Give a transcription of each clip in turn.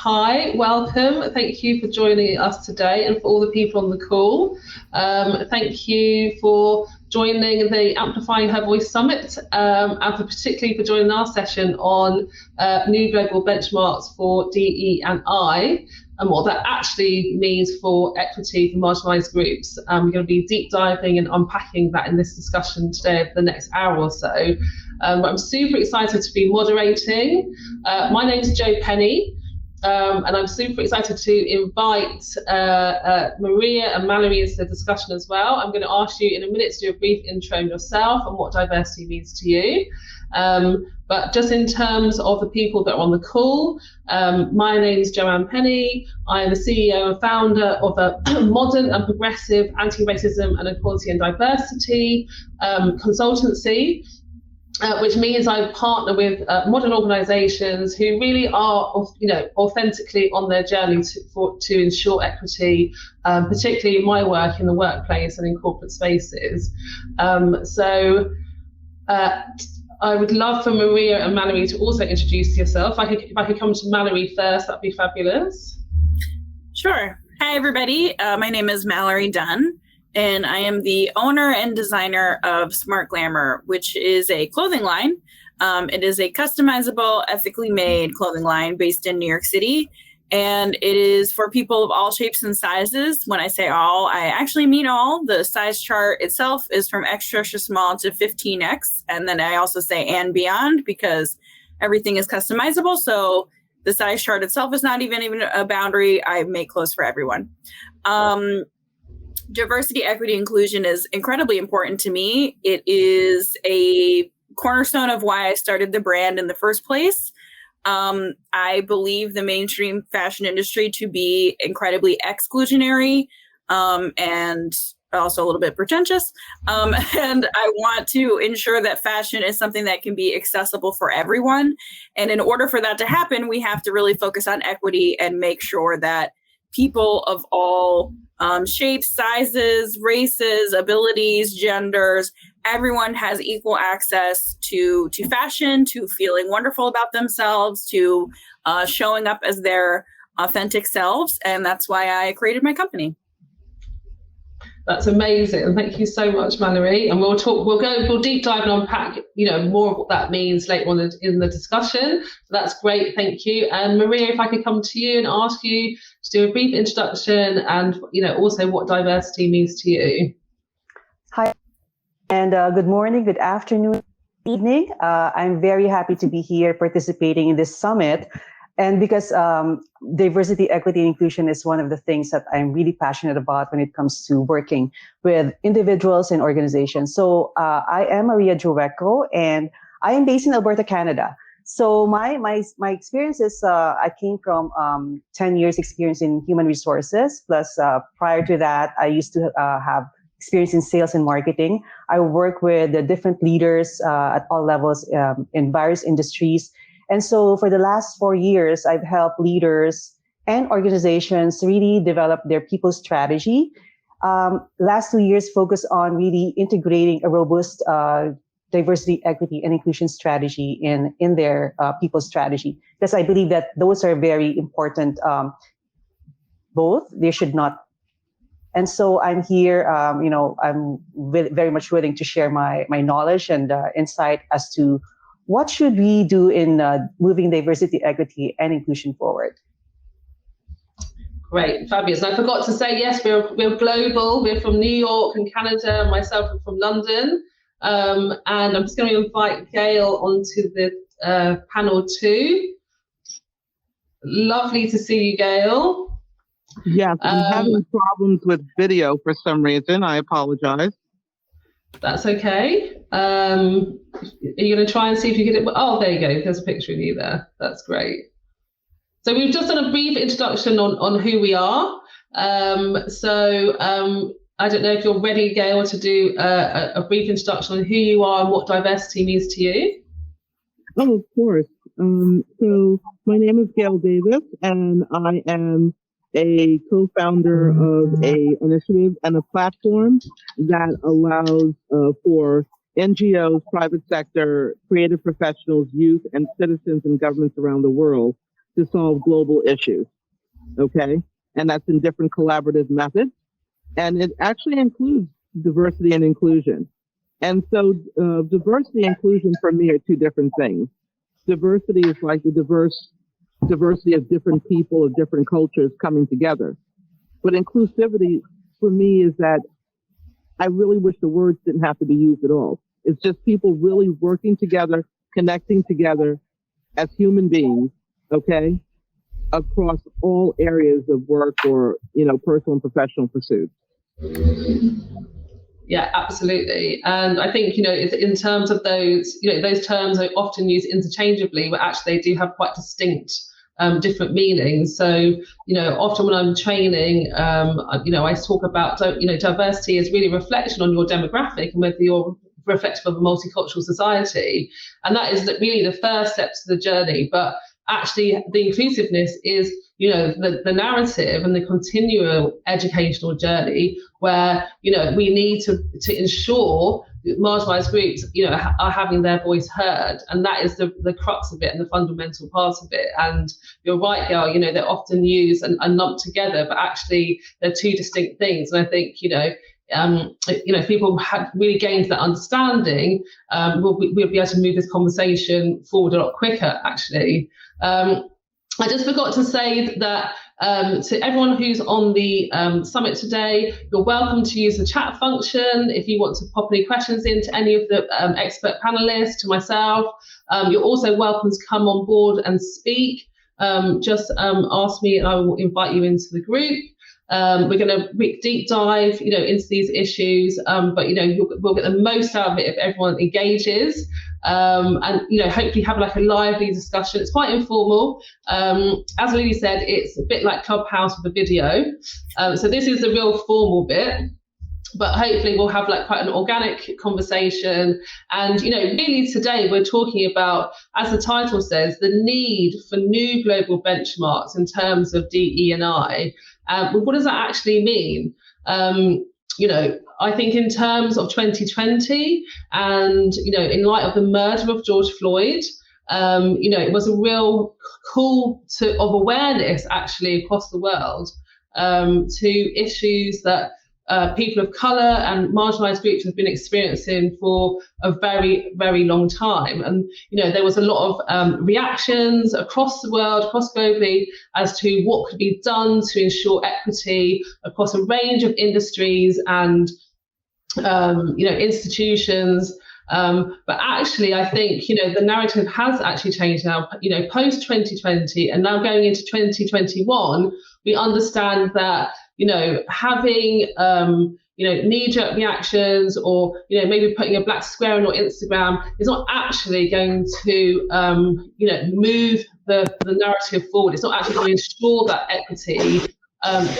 Hi, welcome. Thank you for joining us today, and for all the people on the call. Thank you for joining the Amplifying Her Voice Summit, and particularly for joining our session on new global benchmarks for DE&I, and what that actually means for equity for marginalised groups. We're going to be deep diving and unpacking that in this discussion today over the next hour or so. I'm super excited to be moderating. My name is Jo Penny, and I'm super excited to invite Maria and Mallory into the discussion as well. I'm going to ask you in a minute to do a brief intro on yourself and what diversity means to you. But just in terms of the people that are on the call, my name is Joanne Penny. I am the CEO and founder of a modern and progressive anti-racism and equality and diversity consultancy, which means I partner with modern organisations who really are, authentically on their journey to ensure equity, particularly in my work in the workplace and in corporate spaces. I would love for Maria and Mallory to also introduce yourself. If I could come to Mallory first, that'd be fabulous. Sure. Hi, everybody. My name is Mallory Dunn, and I am the owner and designer of Smart Glamour, which is a clothing line. It is a customizable, ethically made clothing line based in New York City. And it is for people of all shapes and sizes. When I say all, I actually mean all. The size chart itself is from extra small to 15X. And then I also say and beyond, because everything is customizable. So the size chart itself is not even a boundary. I make clothes for everyone. Diversity, equity, inclusion is incredibly important to me. It is a cornerstone of why I started the brand in the first place. I believe the mainstream fashion industry to be incredibly exclusionary, and also a little bit pretentious. And I want to ensure that fashion is something that can be accessible for everyone. And in order for that to happen, we have to really focus on equity and make sure that people of all shapes, sizes, races, abilities, genders, everyone has equal access to fashion, to feeling wonderful about themselves, to showing up as their authentic selves. And that's why I created my company. That's amazing. Thank you so much, Mallory. And we'll deep dive and unpack, more of what that means later on in the discussion. So that's great. Thank you. And Maria, if I could come to you and ask you to do a brief introduction and, also what diversity means to you. Hi, and good morning, good afternoon, evening. I'm very happy to be here participating in this summit. And because diversity, equity, and inclusion is one of the things that I'm really passionate about when it comes to working with individuals and organizations. So I am Maria Joweco, and I am based in Alberta, Canada. So my experience is I came from 10 years experience in human resources. Plus, prior to that, I used to have experience in sales and marketing. I work with the different leaders at all levels in various industries. And so for the last 4 years, I've helped leaders and organizations really develop their people strategy. Last 2 years focus on really integrating a robust diversity, equity, and inclusion strategy in their people strategy. Because I believe that those are very important. Both, they should not. And so I'm here, I'm very much willing to share my knowledge and insight as to what should we do in moving diversity, equity, and inclusion forward? Great, fabulous. And I forgot to say, yes, we're global. We're from New York and Canada, and myself are from London. And I'm just going to invite Gail onto the panel too. Lovely to see you, Gail. Yes, I'm having problems with video for some reason. I apologize. That's okay. Are you going to try and see if you get it? Oh, there you go. There's a picture of you there. That's great. So we've just done a brief introduction on who we are. I don't know if you're ready, Gail, to do a brief introduction on who you are and what diversity means to you. Oh, of course. So my name is Gail Davis, and I am a co-founder of a initiative and a platform that allows for NGOs, private sector, creative professionals, youth, and citizens and governments around the world to solve global issues. Okay. And that's in different collaborative methods. And it actually includes diversity and inclusion. And so diversity and inclusion for me are two different things. Diversity is like the diversity of different people, of different cultures coming together. But inclusivity for me is that I really wish the words didn't have to be used at all. It's just people really working together, connecting together as human beings, okay, across all areas of work or, personal and professional pursuits. Yeah, absolutely. And I think, in terms of those, those terms are often used interchangeably, but actually they do have quite distinct different meanings. So, often when I'm training, I talk about, diversity is really a reflection on your demographic and whether you're reflective of a multicultural society. And that is really the first step to the journey. But actually the inclusiveness is, the narrative and the continual educational journey where, we need to ensure marginalised groups, are having their voice heard. And that is the crux of it and the fundamental part of it. And you're right, Gail, they're often used and lumped together, but actually they're two distinct things. And I think, if people have really gained that understanding, we'll be able to move this conversation forward a lot quicker, actually. I just forgot to say that to everyone who's on the summit today, you're welcome to use the chat function if you want to pop any questions into any of the expert panelists, to myself. You're also welcome to come on board and speak. Just ask me and I will invite you into the group. We're going to deep dive, into these issues, but we'll get the most out of it if everyone engages, and hopefully have like a lively discussion. It's quite informal. As Lily said, it's a bit like Clubhouse with a video. So this is the real formal bit. But hopefully we'll have like quite an organic conversation. And, really today we're talking about, as the title says, the need for new global benchmarks in terms of DE&I. What does that actually mean? I think in terms of 2020 and, in light of the murder of George Floyd, it was a real call of awareness actually across the world to issues that people of colour and marginalised groups have been experiencing for a very, very long time. And, there was a lot of reactions across the world, across globally, as to what could be done to ensure equity across a range of industries and, institutions. But actually, I think, the narrative has actually changed now, post 2020 and now going into 2021, we understand that, having, knee-jerk reactions or, maybe putting a black square on your Instagram is not actually going to, move the narrative forward. It's not actually going to ensure that equity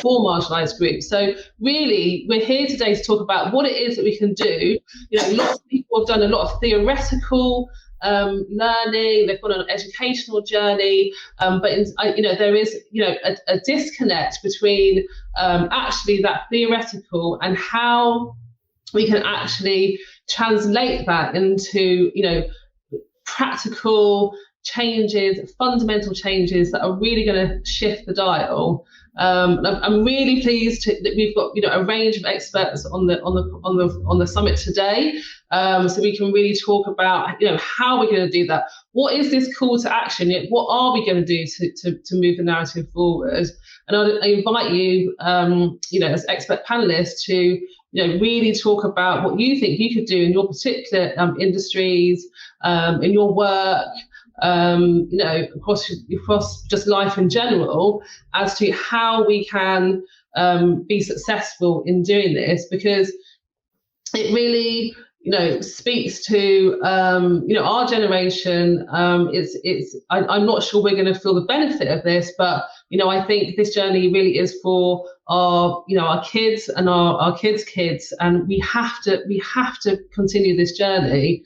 for marginalised groups. So really, we're here today to talk about what it is that we can do. Lots of people have done a lot of theoretical learning, they've gone on an educational journey, but there is a disconnect between actually that theoretical and how we can actually translate that into practical changes, fundamental changes that are really going to shift the dial. I'm really pleased that we've got a range of experts on the summit today, so we can really talk about how we're going to do that. What is this call to action? What are we going to do to move the narrative forward? And I invite you, as expert panelists, to really talk about what you think you could do in your particular industries, in your work. Across just life in general, as to how we can be successful in doing this, because it really speaks to our generation. I'm not sure we're going to feel the benefit of this, but I think this journey really is for our kids and our kids' kids, and we have to continue this journey.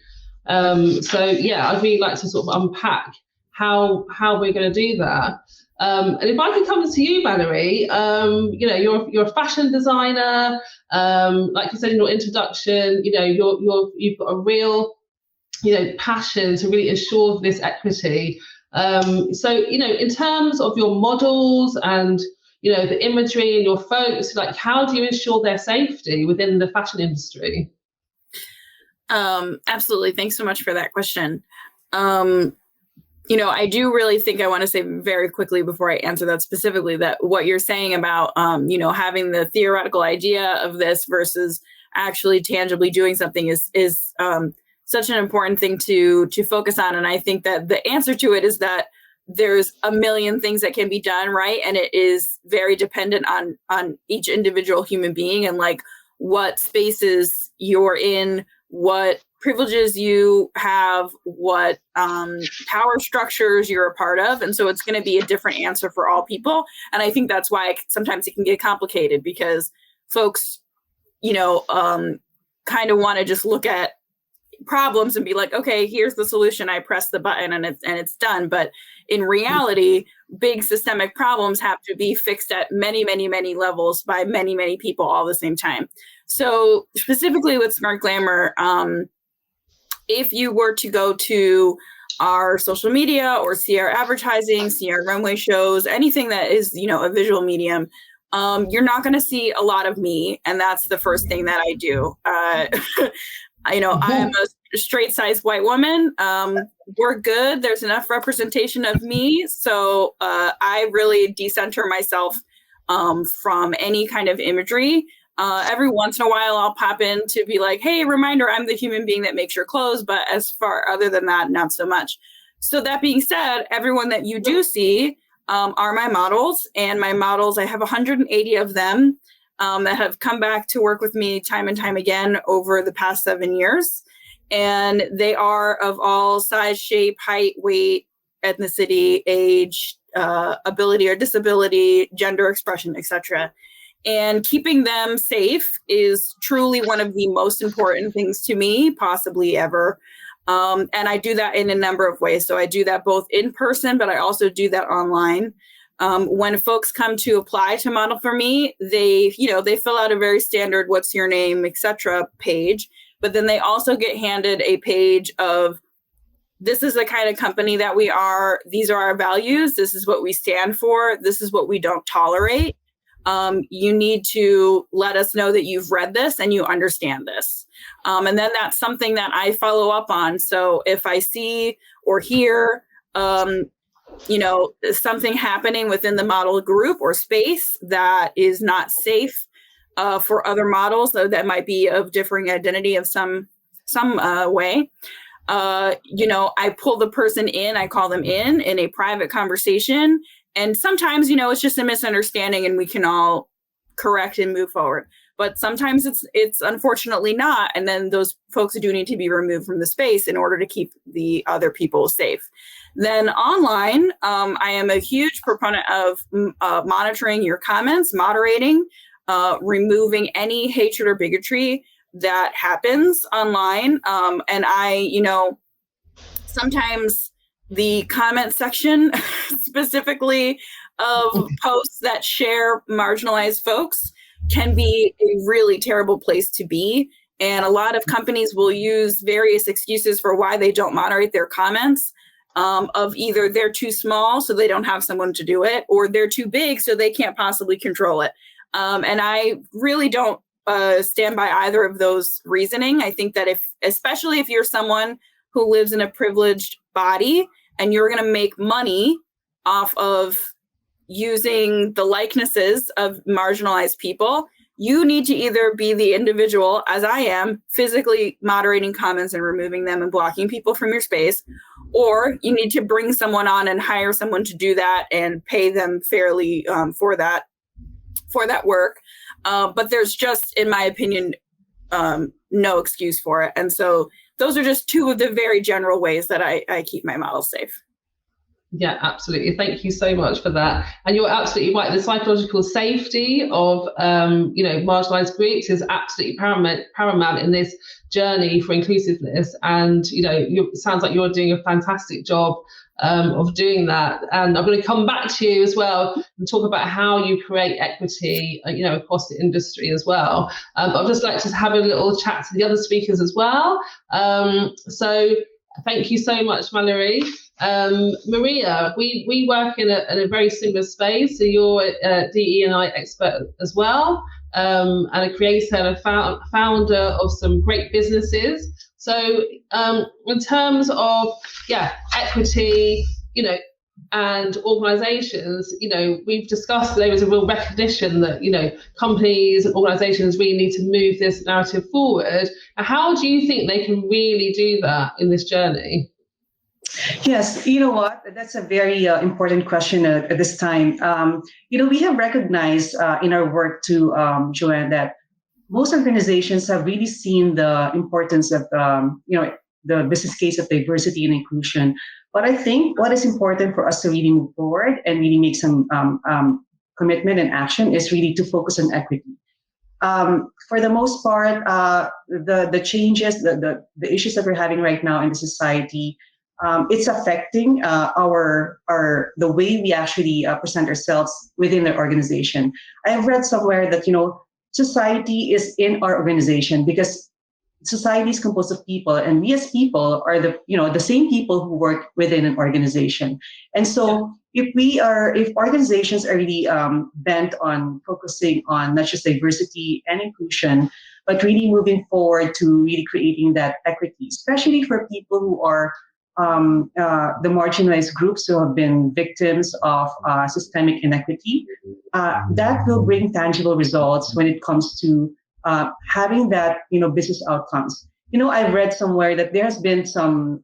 I'd really like to sort of unpack how we're going to do that. And if I could come to you, Mallory, you're a fashion designer. Like you said in your introduction, you've got a real, passion to really ensure this equity. So, in terms of your models and, the imagery and your folks, like, how do you ensure their safety within the fashion industry? Absolutely. Thanks so much for that question. I do really think I want to say very quickly before I answer that specifically that what you're saying about, having the theoretical idea of this versus actually tangibly doing something is such an important thing to focus on. And I think that the answer to it is that there's a million things that can be done, right? And it is very dependent on each individual human being and like what spaces you're in, what privileges you have, what power structures you're a part of. And so it's going to be a different answer for all people. And I think that's why sometimes it can get complicated because folks, kind of want to just look at problems and be like, okay, here's the solution. I press the button and it's done. But in reality, big systemic problems have to be fixed at many, many, many levels by many, many people all at the same time. So specifically with Smart Glamour, if you were to go to our social media or see our advertising, see our runway shows, anything that is, a visual medium, you're not going to see a lot of me. And that's the first thing that I do. I'm a straight sized white woman. We're good. There's enough representation of me. So I really decenter myself from any kind of imagery. Every once in a while, I'll pop in to be like, hey, reminder, I'm the human being that makes your clothes. But as far other than that, not so much. So that being said, everyone that you do see are my models. And my models, I have 180 of them that have come back to work with me time and time again over the past 7 years. And they are of all size, shape, height, weight, ethnicity, age, ability or disability, gender expression, etc. And keeping them safe is truly one of the most important things to me, possibly ever. And I do that in a number of ways. So I do that both in person, but I also do that online. When folks come to apply to model for me, they fill out a very standard "what's your name," etc. page. But then they also get handed a page of, this is the kind of company that we are. These are our values. This is what we stand for. This is what we don't tolerate. You need to let us know that you've read this and you understand this. And then that's something that I follow up on. So if I see or hear, something happening within the model group or space that is not safe for other models, so that might be of differing identity of some way, I pull the person in, I call them in a private conversation. And sometimes, it's just a misunderstanding and we can all correct and move forward. But sometimes it's unfortunately not. And then those folks do need to be removed from the space in order to keep the other people safe. Then online, I am a huge proponent of monitoring your comments, moderating, removing any hatred or bigotry that happens online. And I, sometimes the comment section specifically of posts that share marginalized folks can be a really terrible place to be. And a lot of companies will use various excuses for why they don't moderate their comments, of either they're too small, so they don't have someone to do it, or they're too big, so they can't possibly control it. And I really don't stand by either of those reasoning. I think that especially if you're someone who lives in a privileged body and you're going to make money off of using the likenesses of marginalized people, you need to either be the individual, as I am, physically moderating comments and removing them and blocking people from your space, or you need to bring someone on and hire someone to do that and pay them fairly for that work. But there's just, in my opinion, no excuse for it. And so those are just two of the very general ways that I keep my models safe. Yeah, absolutely. Thank you so much for that. And you're absolutely right. The psychological safety of, marginalized groups is absolutely paramount in this journey for inclusiveness. And, it sounds like you're doing a fantastic job of doing that. And I'm going to come back to you as well and talk about how you create equity, across the industry as well. But I'd just like to have a little chat to the other speakers as well. Thank you so much, Mallory. Maria, we work in a very similar space. So you're a DE&I expert as well, and a creator and a founder of some great businesses. So in terms of equity, and organizations, we've discussed there is a real recognition that, companies and organizations really need to move this narrative forward. How do you think they can really do that in this journey? Yes, you know what? That's a very important question at this time. We have recognized in our work too, Joanne, that most organizations have really seen the importance of, the business case of diversity and inclusion. But I think what is important for us to really move forward and really make some commitment and action is really to focus on equity. For the most part, the changes, the issues that we're having right now in the society, it's affecting the way we actually present ourselves within the organization. I have read somewhere that society is in our organization because society is composed of people, and we as people are the same people who work within an organization. And so if organizations are really bent on focusing on not just diversity and inclusion, but really moving forward to really creating that equity, especially for people who are the marginalized groups who have been victims of systemic inequity, that will bring tangible results when it comes to having that, business outcomes. I've read somewhere that there has been some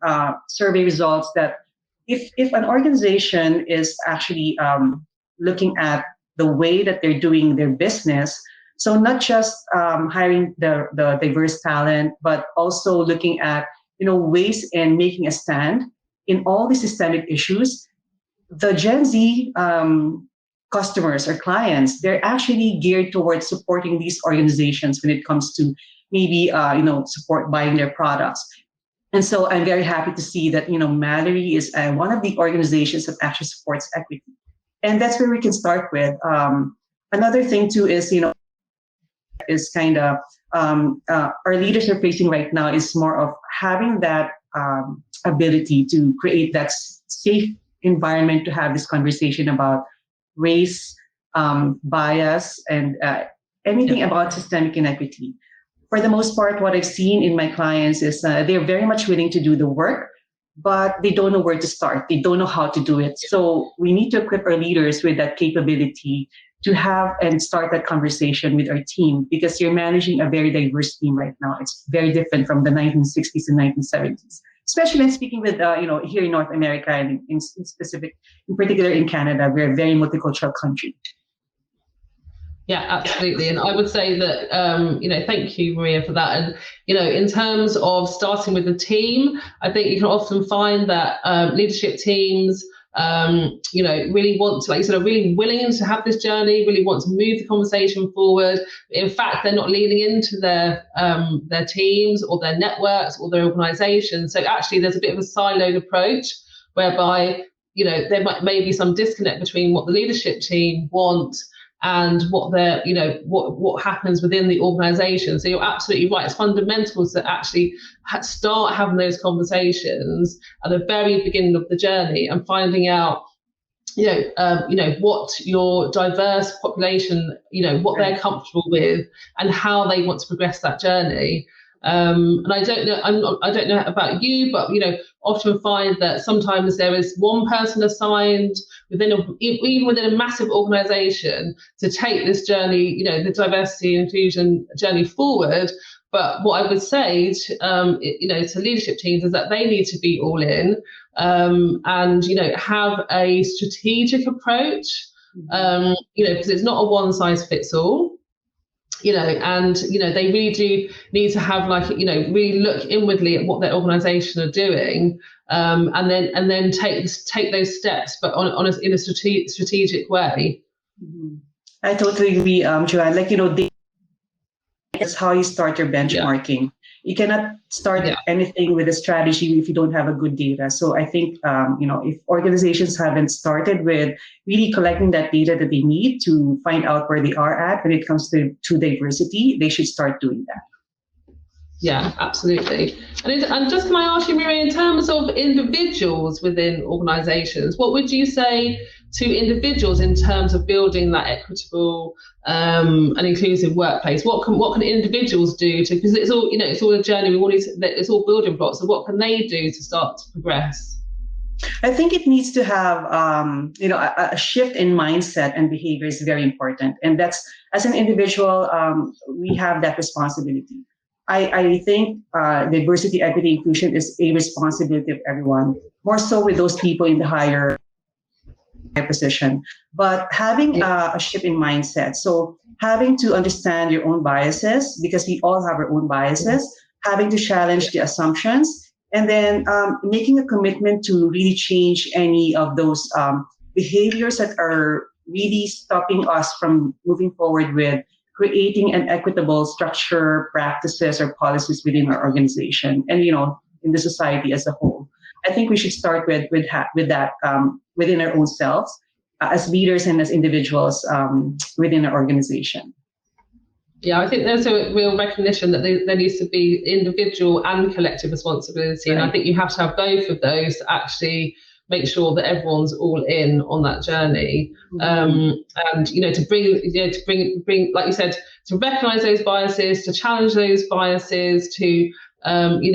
survey results that if an organization is actually looking at the way that they're doing their business, so not just hiring the diverse talent, but also looking at ways in making a stand in all the systemic issues, the Gen Z customers or clients, they're actually geared towards supporting these organizations when it comes to maybe support buying their products. And so I'm very happy to see that Mallory is one of the organizations that actually supports equity, and that's where we can start with. Another thing too is is kind of our leaders are facing right now is more of having that ability to create that safe environment to have this conversation about race, bias, and anything about systemic inequity. For the most part, what I've seen in my clients is they're very much willing to do the work, but they don't know where to start. They don't know how to do it. So we need to equip our leaders with that capability to have and start that conversation with our team, because you're managing a very diverse team right now. It's very different from the 1960s and 1970s, especially when speaking with, here in North America and in particular in Canada. We're a very multicultural country. Yeah, absolutely. And I would say that, thank you, Maria, for that. And, in terms of starting with the team, I think you can often find that leadership teams, really want to, like you said, are really willing to have this journey, really want to move the conversation forward. In fact, they're not leaning into their teams or their networks or their organizations. So actually there's a bit of a siloed approach whereby, there may be some disconnect between what the leadership team want and what they're, what happens within the organization. So you're absolutely right. It's fundamental to actually start having those conversations at the very beginning of the journey and finding out, what your diverse population, what they're comfortable with and how they want to progress that journey. And I don't know about you, but often find that sometimes there is one person assigned even within a massive organization to take this journey, the diversity and inclusion journey forward. But what I would say to leadership teams is that they need to be all in and have a strategic approach, because it's not a one size fits all. They really do need to have really look inwardly at what their organisation are doing, and then take those steps, but in a strategic way. Mm-hmm. I totally agree, Joanne. It's how you start your benchmarking. Yeah. You cannot start anything with a strategy if you don't have a good data. So I think, if organizations haven't started with really collecting that data that they need to find out where they are at when it comes to diversity, they should start doing that. Yeah, absolutely. And just can I ask you, Maria, in terms of individuals within organisations, what would you say to individuals in terms of building that equitable and inclusive workplace? What can individuals do to, because it's all, you know, it's all a journey. It's all building blocks. So what can they do to start to progress? I think it needs to have, a shift in mindset and behavior is very important. And that's, as an individual, we have that responsibility. I think diversity, equity, inclusion is a responsibility of everyone, more so with those people in the higher position. But having a shift in mindset, so having to understand your own biases, because we all have our own biases, having to challenge the assumptions, and then making a commitment to really change any of those behaviors that are really stopping us from moving forward with creating an equitable structure, practices, or policies within our organization, and in the society as a whole. I think we should start with that within our own selves, as leaders and as individuals within our organization. Yeah, I think there's a real recognition that there needs to be individual and collective responsibility, right. And I think you have to have both of those to actually make sure that everyone's all in on that journey, and to bring, like you said, to recognise those biases, to challenge those biases, to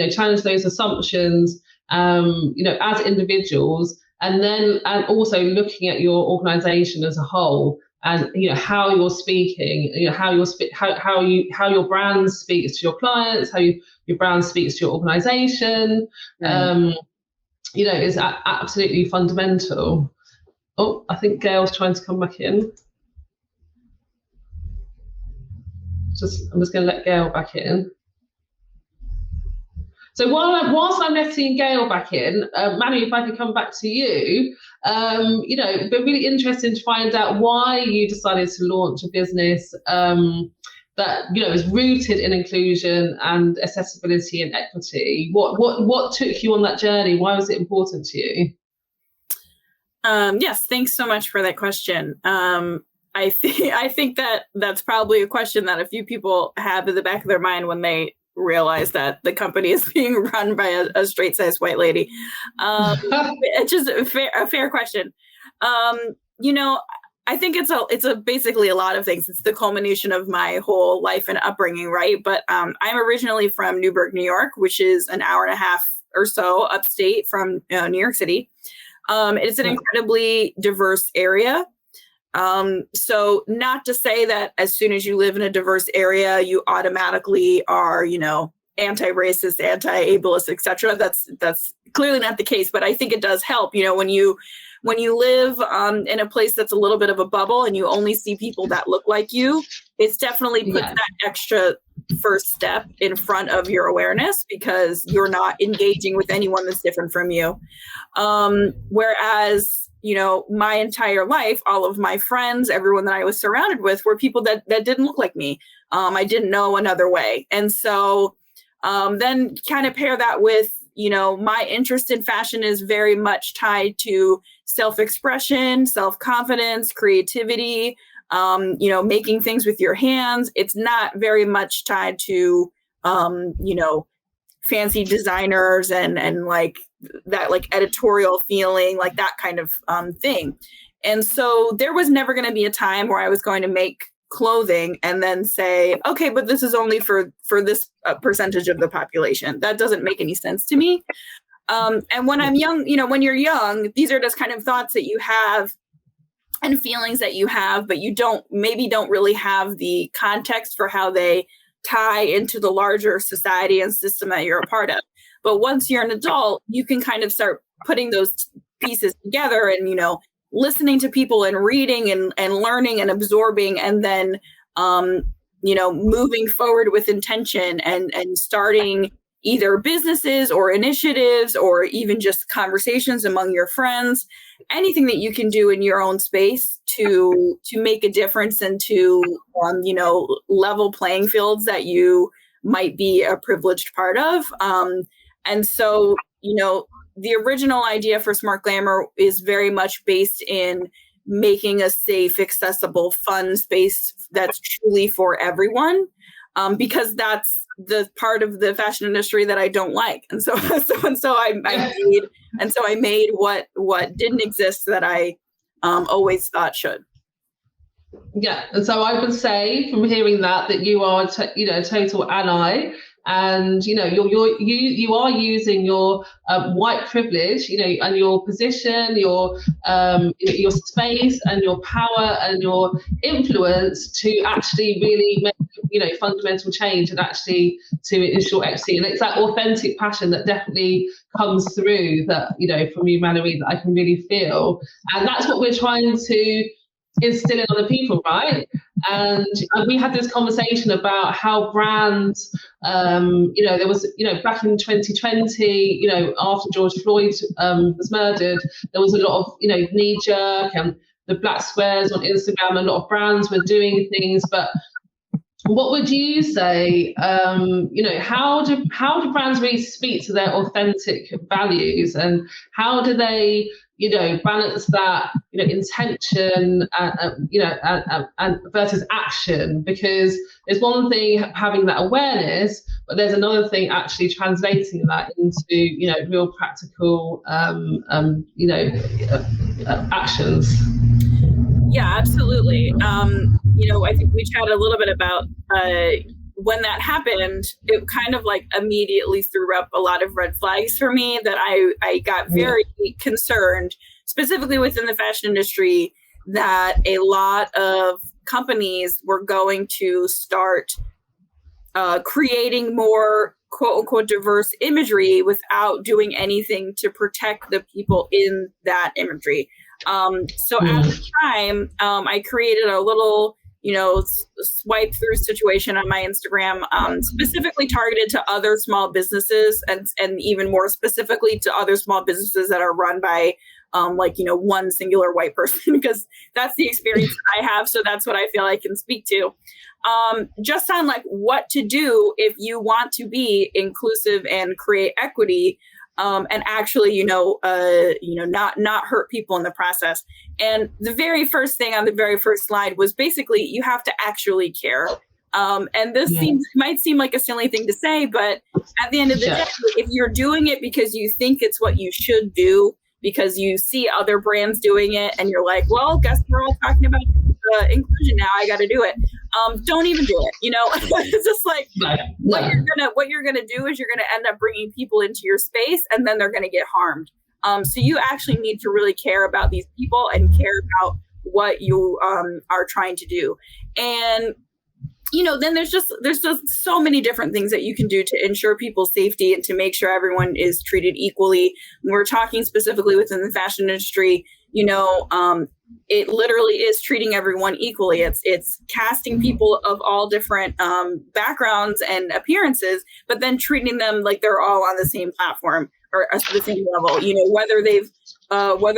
challenge those assumptions, as individuals, and also looking at your organisation as a whole, and how you're speaking, how your brand speaks to your clients, how your brand speaks to your organisation. Is absolutely fundamental. Oh, I think Gail's trying to come back in. I'm just going to let Gail back in. So whilst I'm letting Gail back in, Manny, if I could come back to you, it'd be really interesting to find out why you decided to launch a business that is rooted in inclusion and accessibility and equity. What took you on that journey? Why was it important to you? Yes, thanks so much for that question. I think that's probably a question that a few people have in the back of their mind when they realize that the company is being run by a straight-sized white lady. It's just a fair question. I think it's basically a lot of things. It's the culmination of my whole life and upbringing, right? But I'm originally from Newburgh, New York, which is an hour and a half or so upstate from New York City. It's an incredibly diverse area. So not to say that as soon as you live in a diverse area, you automatically are, anti-racist, anti-ableist, etc. That's clearly not the case, but I think it does help, when you live in a place that's a little bit of a bubble and you only see people that look like you, it's definitely puts that extra first step in front of your awareness, because you're not engaging with anyone that's different from you. Whereas, my entire life, all of my friends, everyone that I was surrounded with were people that didn't look like me. I didn't know another way. And so then kind of pair that with, my interest in fashion is very much tied to self-expression, self-confidence, creativity, making things with your hands. It's not very much tied to, fancy designers and like that, like editorial feeling, like that kind of thing. And so there was never going to be a time where I was going to make clothing and then say, okay, but this is only for this percentage of the population. That doesn't make any sense to me. And when I'm young, when you're young, these are just kind of thoughts that you have and feelings that you have, but you don't really have the context for how they tie into the larger society and system that you're a part of. But once you're an adult, you can kind of start putting those pieces together and, listening to people and reading and learning and absorbing, and then, moving forward with intention and starting either businesses or initiatives or even just conversations among your friends, anything that you can do in your own space to make a difference and to, level playing fields that you might be a privileged part of. And so, the original idea for Smart Glamour is very much based in making a safe, accessible, fun space that's truly for everyone, because that's the part of the fashion industry that I don't like. And so I made what didn't exist that I always thought should. Yeah, and so I would say from hearing that you are a total ally, and you are using your white privilege, and your position, your space and your power and your influence to actually really make fundamental change and actually to ensure equity. And it's that authentic passion that definitely comes through that from you, Mallory, that I can really feel, and that's what we're trying to instill in other people, right? And we had this conversation about how brands, there was, back in 2020, after George Floyd was murdered, there was a lot of, knee jerk and the black squares on Instagram. A lot of brands were doing things, but what would you say? How do brands really speak to their authentic values, and how do they, balance that, intention, and versus action? Because there's one thing having that awareness, but there's another thing actually translating that into, real practical, actions. Yeah, absolutely. I think we chatted a little bit about when that happened, it kind of like immediately threw up a lot of red flags for me that I got very concerned, specifically within the fashion industry, that a lot of companies were going to start creating more quote unquote diverse imagery without doing anything to protect the people in that imagery. So at the time, I created a little, swipe through situation on my Instagram, specifically targeted to other small businesses and even more specifically to other small businesses that are run by, one singular white person, because that's the experience that I have. So that's what I feel I can speak to. Just on like what to do if you want to be inclusive and create equity. And actually, not hurt people in the process. And the very first thing on the very first slide was basically you have to actually care. And this might seem like a silly thing to say, but at the end of the day, if you're doing it because you think it's what you should do, because you see other brands doing it, and you're like, well, guess we're all talking about inclusion now, I got to do it. Don't even do it. It's just like what you're gonna do is you're gonna end up bringing people into your space, and then they're gonna get harmed. So you actually need to really care about these people and care about what you are trying to do. And then there's just so many different things that you can do to ensure people's safety and to make sure everyone is treated equally. When we're talking specifically within the fashion industry, it literally is treating everyone equally. It's casting people of all different backgrounds and appearances, but then treating them like they're all on the same platform or at the same level. Whether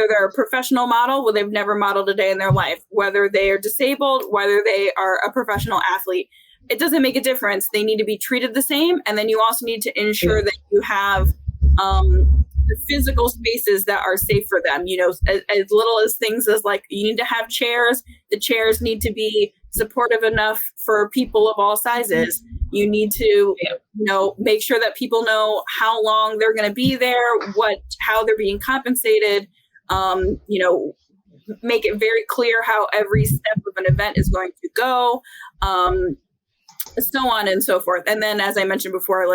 they're a professional model, where they've never modeled a day in their life, whether they are disabled, whether they are a professional athlete, it doesn't make a difference. They need to be treated the same, and then you also need to ensure that you have the physical spaces that are safe for them, as little as things as like you need to have chairs. The chairs need to be supportive enough for people of all sizes. You need to, make sure that people know how long they're going to be there, how they're being compensated, make it very clear how every step of an event is going to go, so on and so forth. And then, as I mentioned before,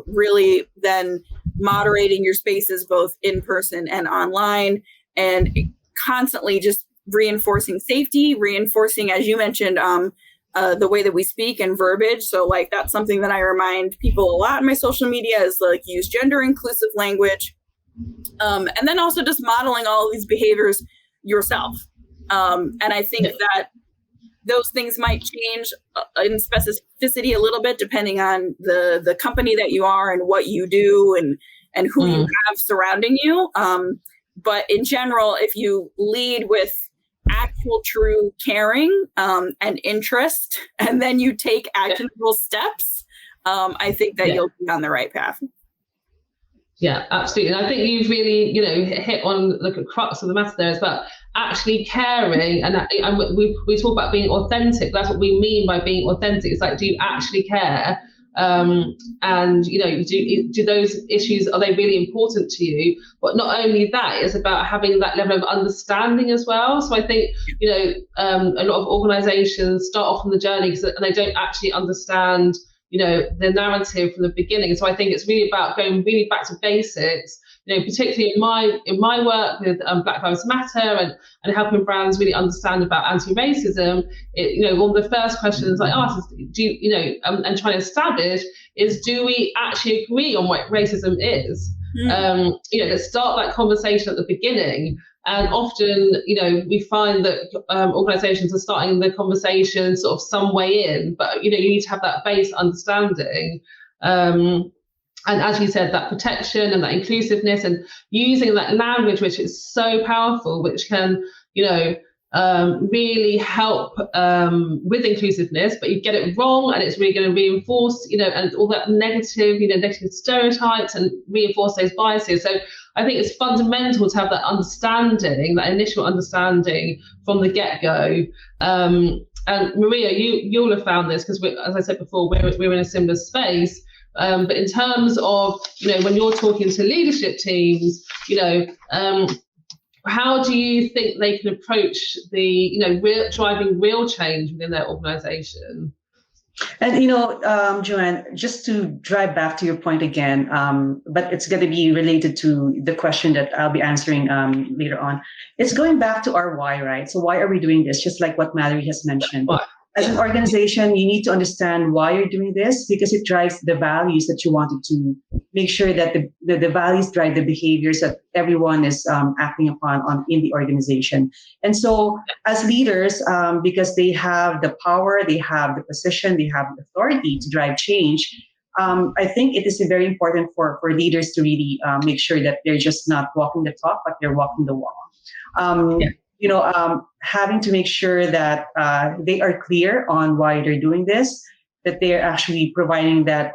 really then moderating your spaces both in person and online, and constantly just reinforcing safety, reinforcing, as you mentioned, the way that we speak and verbiage. So that's something that I remind people a lot in my social media is use gender inclusive language. And then also just modeling all of these behaviors yourself. And I think that those things might change in specificity a little bit depending on the company that you are and what you do and who you have surrounding you. But in general, if you lead with actual true caring and interest, and then you take actionable steps, I think that you'll be on the right path. Yeah, absolutely. And I think you've really, hit on the crux of the matter there is about actually caring. And we talk about being authentic. That's what we mean by being authentic. It's like, do you actually care And do those issues, are they really important to you? But not only that, it's about having that level of understanding as well. So I think a lot of organizations start off on the journey and they don't actually understand the narrative from the beginning. So I think it's really about going really back to basics, particularly in my work with Black Lives Matter and helping brands really understand about anti-racism. One of the first questions I ask is, and trying to establish is, do we actually agree on what racism is? Let's start that conversation at the beginning. And often, we find that organisations are starting the conversation sort of some way in, but you need to have that base understanding. And as you said, that protection and that inclusiveness and using that language, which is so powerful, which can, really help with inclusiveness, but you get it wrong and it's really going to reinforce, and all that negative stereotypes and reinforce those biases. So I think it's fundamental to have that understanding, that initial understanding from the get-go. And Maria, you'll have found this because, as I said before, we're in a similar space. But in terms of, when you're talking to leadership teams, how do you think they can approach the, driving real change within their organisation? And, Joanne, just to drive back to your point again, but it's going to be related to the question that I'll be answering later on. It's going back to our why, right? So why are we doing this? Just like what Mallory has mentioned. As an organization, you need to understand why you're doing this, because it drives the values that you wanted to make sure that the values drive the behaviors that everyone is acting upon in the organization. And so as leaders, because they have the power, they have the position, they have the authority to drive change, I think it is very important for leaders to really make sure that they're just not walking the talk, but they're walking the walk. Having to make sure that they are clear on why they're doing this, that they're actually providing that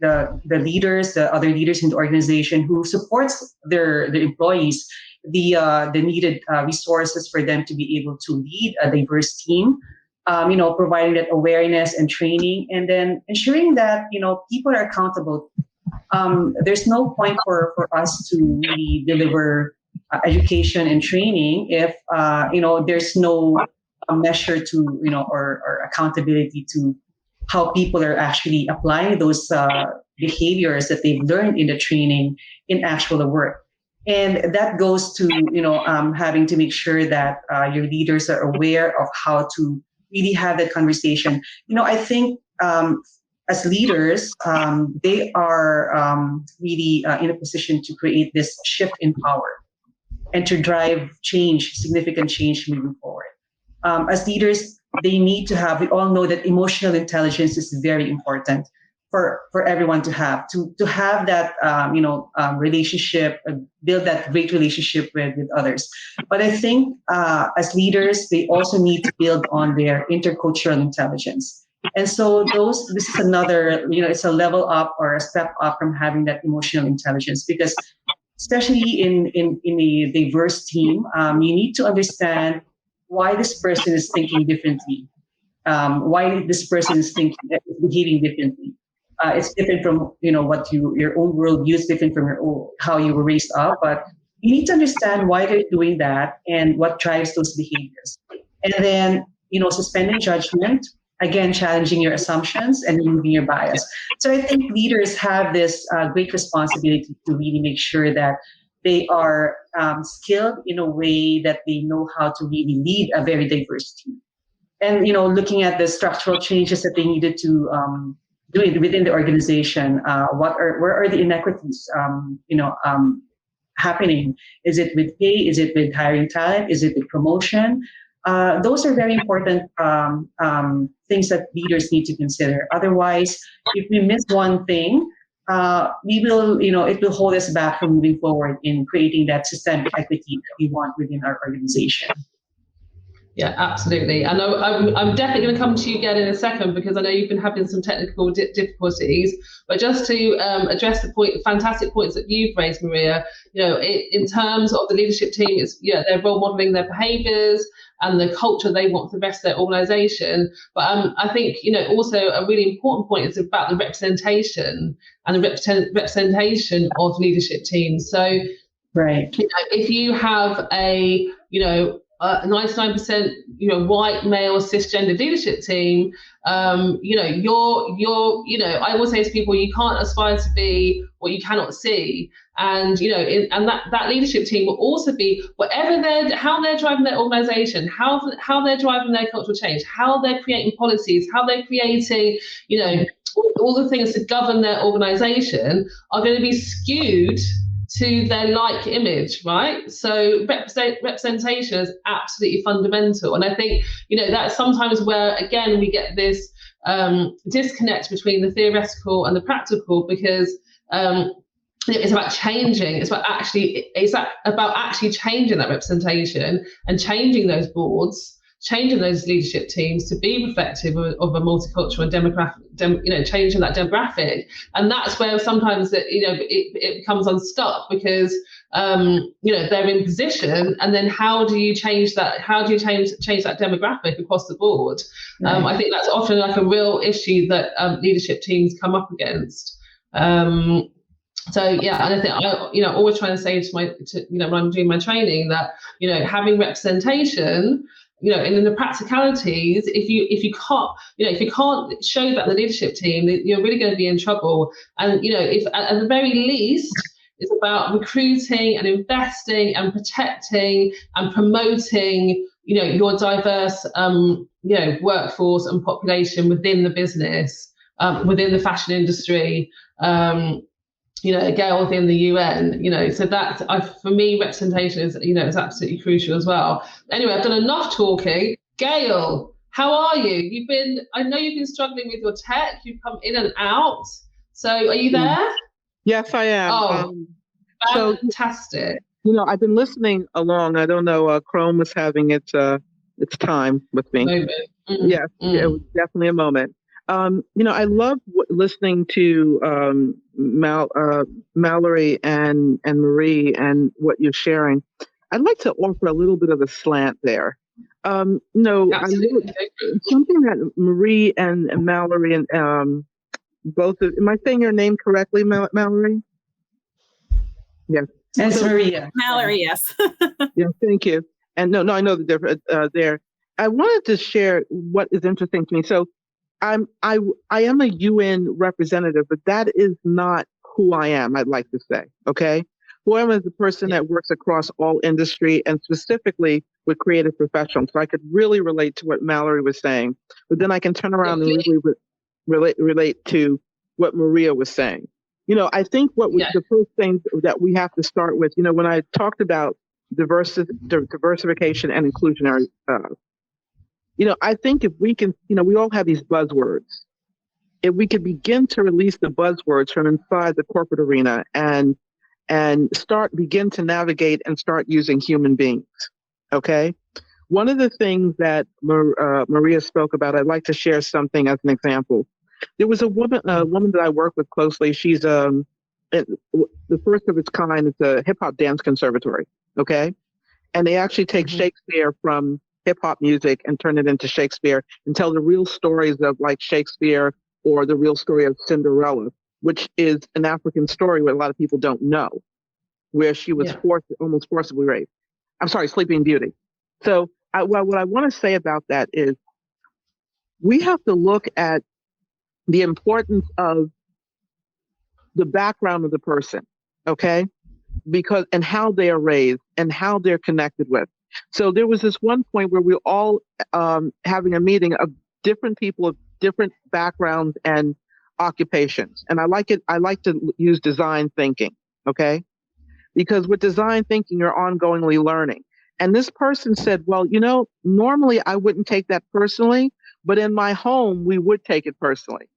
the leaders, the other leaders in the organization who supports their employees, the needed resources for them to be able to lead a diverse team, providing that awareness and training, and then ensuring that, people are accountable. There's no point for us to really deliver education and training if there's no measure to or accountability to how people are actually applying those behaviors that they've learned in the training in actual work. And that goes to having to make sure that your leaders are aware of how to really have that conversation. I think as leaders, they are really in a position to create this shift in power and to drive change, significant change moving forward. As leaders, they need to have, we all know that emotional intelligence is very important for everyone to have that, relationship, build that great relationship with others. But I think as leaders, they also need to build on their intercultural intelligence. And so this is another, it's a level up or a step up from having that emotional intelligence, because especially in a diverse team, you need to understand why this person is thinking differently, why this person is behaving differently. It's different from what your own worldview is different from how you were raised up, but you need to understand why they're doing that and what drives those behaviors. And then suspending judgment, again, challenging your assumptions and removing your bias. So I think leaders have this great responsibility to really make sure that they are skilled in a way that they know how to really lead a very diverse team. And, looking at the structural changes that they needed to do within the organization, where are the inequities, happening? Is it with pay? Is it with hiring talent? Is it with promotion? Those are very important things that leaders need to consider. Otherwise, if we miss one thing, it will hold us back from moving forward in creating that systemic equity that we want within our organization. Yeah, absolutely. And I'm definitely going to come to you again in a second, because I know you've been having some technical difficulties. But just to address the fantastic points that you've raised, Maria, in terms of the leadership team, they're role modeling their behaviours and the culture they want for the rest of their organisation. But I think, also a really important point is about the representation and the representation of leadership teams. So, Right. if you have a 99% white male cisgender leadership team, I always say to people, you can't aspire to be what you cannot see. And and that leadership team will also be how they're driving their organization, how they're driving their cultural change, how they're creating policies, how they're creating all the things to govern their organization are going to be skewed to their like image, right? So representation is absolutely fundamental. And I think, that's sometimes where, again, we get this disconnect between the theoretical and the practical, because it's about changing. It's about actually changing that representation and changing those boards, changing those leadership teams to be reflective of a multicultural and demographic, changing that demographic. And that's where sometimes it becomes unstuck, because they're in position, and then how do you change that? How do you change that demographic across the board? Right. I think that's often like a real issue that leadership teams come up against. So yeah, and I think I always trying to say when I'm doing my training that having representation, in the practicalities, if you can't show that in the leadership team, you're really going to be in trouble. And if at the very least, it's about recruiting and investing and protecting and promoting your diverse workforce and population within the business, within the fashion industry. A girl within the UN, so that for me, representation is absolutely crucial as well. Anyway, I've done enough talking. Gail, how are you? I know you've been struggling with your tech. You've come in and out. So are you there? Yes, I am. Oh, fantastic. I've been listening along. I don't know, Chrome was having its time with me. Moment. Yes, it was definitely a moment. I love listening to Mallory and Marie and what you're sharing. I'd like to offer a little bit of a slant there. I love something that Marie and Mallory and both of, am I saying your name correctly, Mallory? Yes. It's Maria. Mallory, yes. Yeah, thank you. And no, I know the difference there. I wanted to share what is interesting to me. So I am a UN representative, but that is not who I am, I'd like to say, okay? Who I am is a person that works across all industry and specifically with creative professionals. So I could really relate to what Mallory was saying, but then I can turn around and really relate to what Maria was saying. I think the first thing that we have to start with, when I talked about diversification and inclusionary I think if we can, we all have these buzzwords. If we could begin to release the buzzwords from inside the corporate arena and begin to navigate and start using human beings, okay? One of the things that Maria spoke about, I'd like to share something as an example. There was a woman that I work with closely. She's the first of its kind. It's a hip hop dance conservatory, okay? And they actually take Shakespeare from hip hop music and turn it into Shakespeare and tell the real stories of like Shakespeare or the real story of Cinderella, which is an African story where a lot of people don't know, where she was almost forcibly raped. I'm sorry, Sleeping Beauty. So what I want to say about that is we have to look at the importance of the background of the person, okay? And how they are raised and how they're connected with. So there was this one point where we were all having a meeting of different people of different backgrounds and occupations. And I like to use design thinking, okay? Because with design thinking, you're ongoingly learning. And this person said, well, normally I wouldn't take that personally, but in my home, we would take it personally.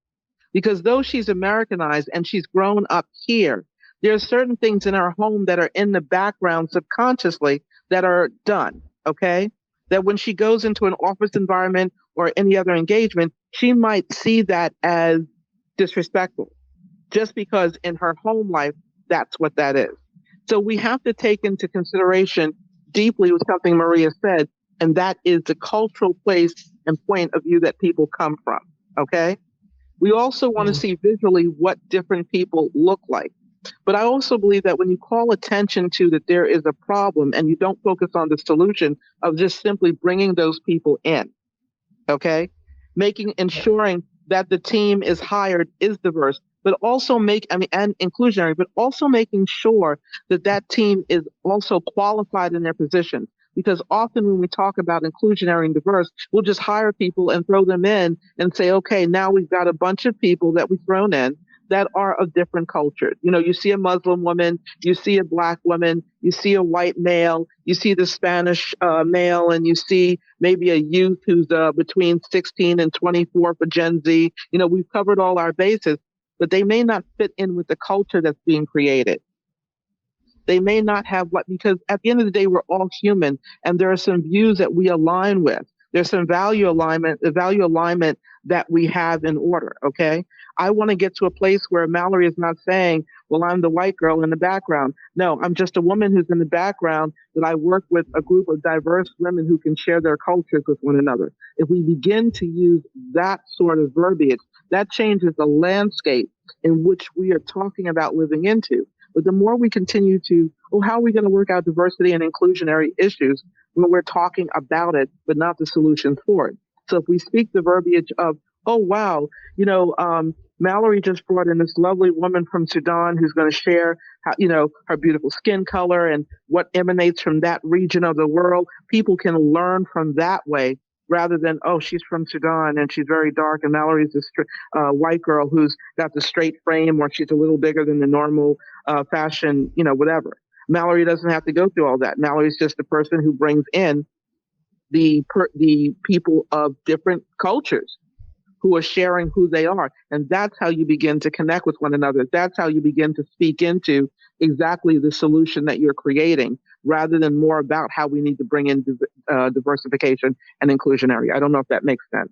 Because though she's Americanized and she's grown up here, there are certain things in our home that are in the background subconsciously that are done, okay? that when she goes into an office environment or any other engagement, she might see that as disrespectful just because in her home life, that's what that is. So we have to take into consideration deeply with something Maria said, and that is the cultural place and point of view that people come from, okay? We also want to see visually what different people look like. But I also believe that when you call attention to that there is a problem and you don't focus on the solution of just simply bringing those people in, okay? Ensuring that the team is hired is diverse, but also and inclusionary, but also making sure that that team is also qualified in their position. Because often when we talk about inclusionary and diverse, we'll just hire people and throw them in and say, okay, now we've got a bunch of people that we've thrown in that are of different cultures. You know, you see a Muslim woman, you see a Black woman, you see a white male, you see the Spanish male, and you see maybe a youth who's between 16 and 24 for Gen Z. You know, we've covered all our bases, but they may not fit in with the culture that's being created. They may not have because at the end of the day, we're all human, and there are some views that we align with. There's some value alignment that we have in order, okay? I want to get to a place where Mallory is not saying, well, I'm the white girl in the background. No, I'm just a woman who's in the background, that I work with a group of diverse women who can share their cultures with one another. If we begin to use that sort of verbiage, that changes the landscape in which we are talking about living into. But the more we continue to, how are we going to work out diversity and inclusionary issues when we're talking about it, but not the solutions for it? So if we speak the verbiage of, oh, wow, Mallory just brought in this lovely woman from Sudan who's going to share how, her beautiful skin color and what emanates from that region of the world. People can learn from that way rather than, oh, she's from Sudan and she's very dark and Mallory's a white girl who's got the straight frame or she's a little bigger than the normal fashion, whatever. Mallory doesn't have to go through all that. Mallory's just the person who brings in the people of different cultures who are sharing who they are. And that's how you begin to connect with one another. That's how you begin to speak into exactly the solution that you're creating, rather than more about how we need to bring in diversification and inclusionary. I don't know if that makes sense.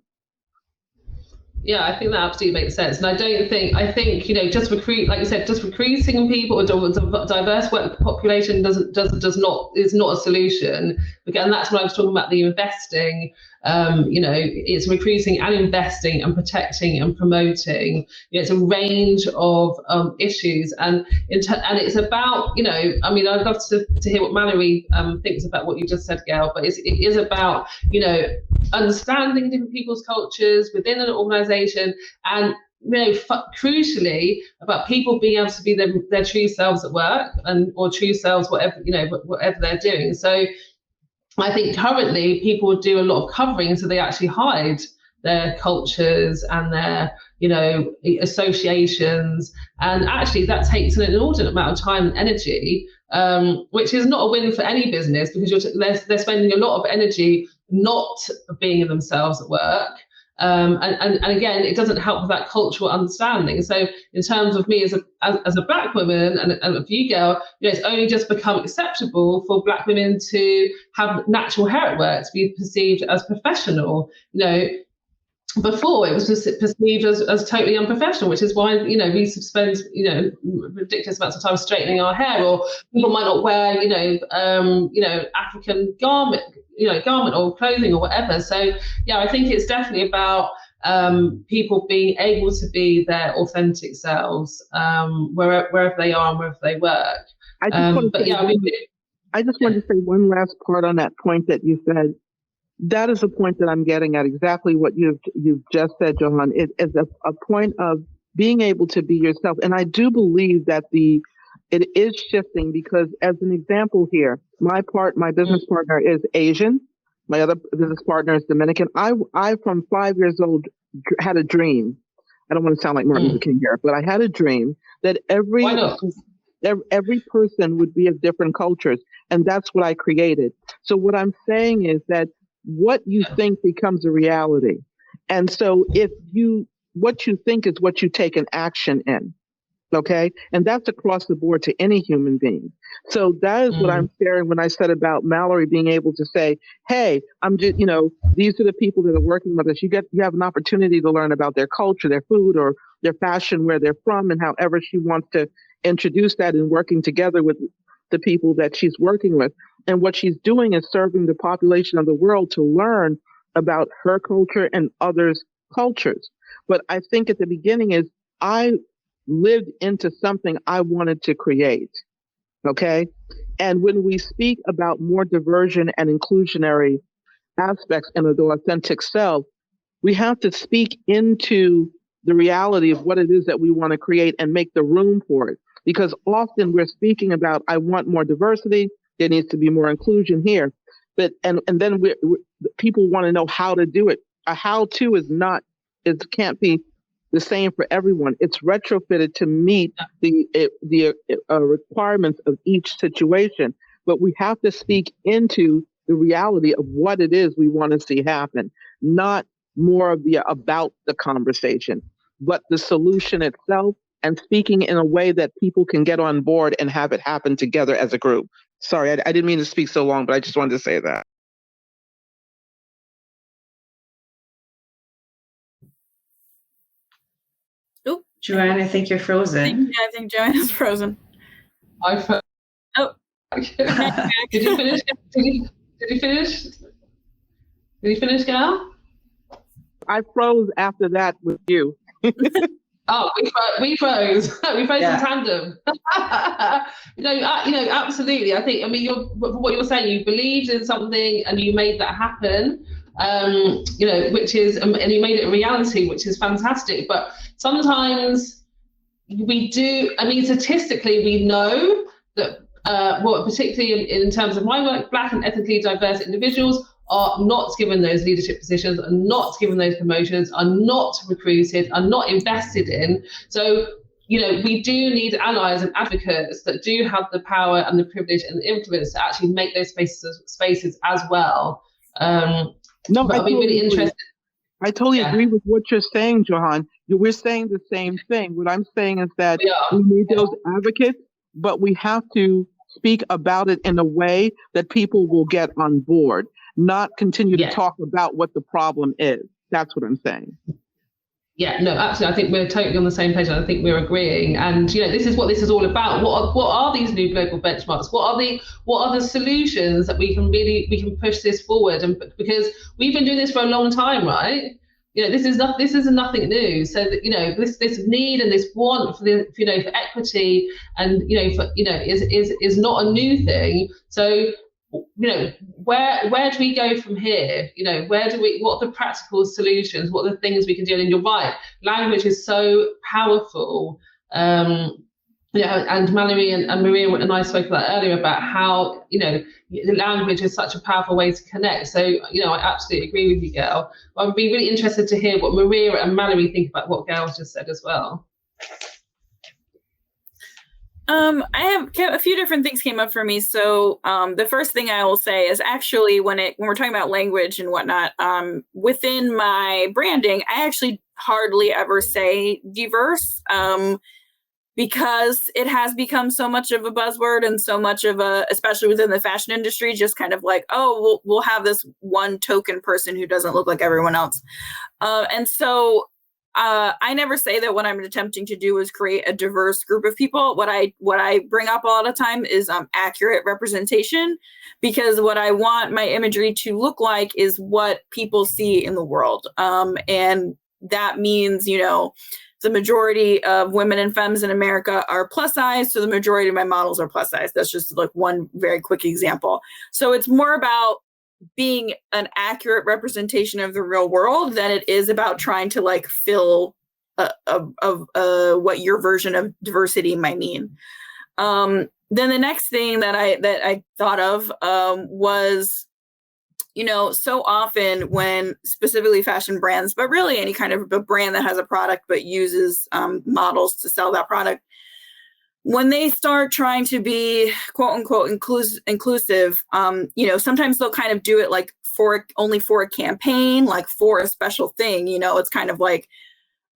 Yeah, I think that absolutely makes sense. And I think, just recruiting people, a diverse work population is not a solution. Again, that's what I was talking about, the investing. It's recruiting and investing and protecting and promoting. It's a range of issues, and it's about, I'd love to hear what Mallory thinks about what you just said, Gail. But it is about, understanding different people's cultures within an organisation, and crucially about people being able to be their true selves at work or true selves whatever they're doing. So I think currently people do a lot of covering, so they actually hide their cultures and their associations, and actually that takes an inordinate amount of time and energy, which is not a win for any business, because they're spending a lot of energy not being in themselves at work. And again, it doesn't help with that cultural understanding. So in terms of me as a Black woman and a view girl, it's only just become acceptable for Black women to have natural hair at work, to be perceived as professional. Before it was just perceived as totally unprofessional, which is why we spend ridiculous amounts of time straightening our hair, or people might not wear African garment or clothing or whatever. So yeah, I think it's definitely about people being able to be their authentic selves wherever they are and wherever they work. I just want to say one last part on that point that you said. That is the point that I'm getting at, exactly what you've just said, Johan. It is a point of being able to be yourself. And I do believe that it is shifting, because as an example here, my business partner is Asian. My other business partner is Dominican. I from 5 years old had a dream. I don't want to sound like Martin Luther King here, but I had a dream that every person would be of different cultures. And that's what I created. So what I'm saying is that what you think becomes a reality. And so what you think is what you take an action in. Okay. And that's across the board to any human being. So that is what I'm sharing when I said about Mallory being able to say, hey, I'm just, these are the people that are working with us. You have an opportunity to learn about their culture, their food, or their fashion, where they're from, and however she wants to introduce that in working together with the people that she's working with. And what she's doing is serving the population of the world to learn about her culture and others' cultures. But I think at the beginning is I lived into something I wanted to create. Okay. And when we speak about more diversion and inclusionary aspects in the authentic self, we have to speak into the reality of what it is that we want to create and make the room for it. Because often we're speaking about, I want more diversity. There needs to be more inclusion here. But, and then people want to know how to do it. A how-to can't be the same for everyone. It's retrofitted to meet the requirements of each situation. But we have to speak into the reality of what it is we want to see happen, not more of about the conversation, but the solution itself, and speaking in a way that people can get on board and have it happen together as a group. Sorry, I didn't mean to speak so long, but I just wanted to say that. Oh, Joanne, I think you're frozen. I think Joanne is frozen. Oh. Did you finish? Did you finish? Did you finish, Gail? I froze after that with you. Oh, we froze. We froze in tandem. Absolutely. I think. I mean, what you were saying, you believed in something and you made that happen. Which is, and you made it a reality, which is fantastic. But sometimes we do. I mean, statistically, we know that. Particularly in terms of my work, Black and ethnically diverse individuals are not given those leadership positions, are not given those promotions, are not recruited, are not invested in. So, we do need allies and advocates that do have the power and the privilege and the influence to actually make those spaces as well. No, but I'd be really interested. I totally agree with what you're saying, Johan. We're saying the same thing. What I'm saying is that we need those advocates, but we have to speak about it in a way that people will get on board, not continue to talk about what the problem is. That's what I'm saying. Yeah, no, absolutely. I think we're totally on the same page. I think we're agreeing. And this is what this is all about. What are these new global benchmarks? What are the solutions that we can push this forward? And because we've been doing this for a long time, right? This is nothing new. So that, this need and this want for for equity and is not a new thing. So where do we go from here? What are the practical solutions? What are the things we can do? And you're right, language is so powerful. And Mallory and Maria and I spoke about earlier about how, the language is such a powerful way to connect. So, I absolutely agree with you, Gail. I'd be really interested to hear what Maria and Mallory think about what Gail just said as well. I have a few different things came up for me. So the first thing I will say is actually when we're talking about language and whatnot, within my branding, I actually hardly ever say diverse. Because it has become so much of a buzzword and so much of especially within the fashion industry, just kind of like, oh, we'll have this one token person who doesn't look like everyone else. And so I never say that what I'm attempting to do is create a diverse group of people. What I bring up a lot of time is accurate representation, because what I want my imagery to look like is what people see in the world. And that means, the majority of women and femmes in America are plus size, so the majority of my models are plus size. That's just like one very quick example. So it's more about being an accurate representation of the real world than it is about trying to like fill what your version of diversity might mean. Then the next thing that I thought of was, so often when specifically fashion brands, but really any kind of a brand that has a product but uses models to sell that product, when they start trying to be quote unquote inclusive, sometimes they'll kind of do it like only for a campaign, like for a special thing. It's kind of like,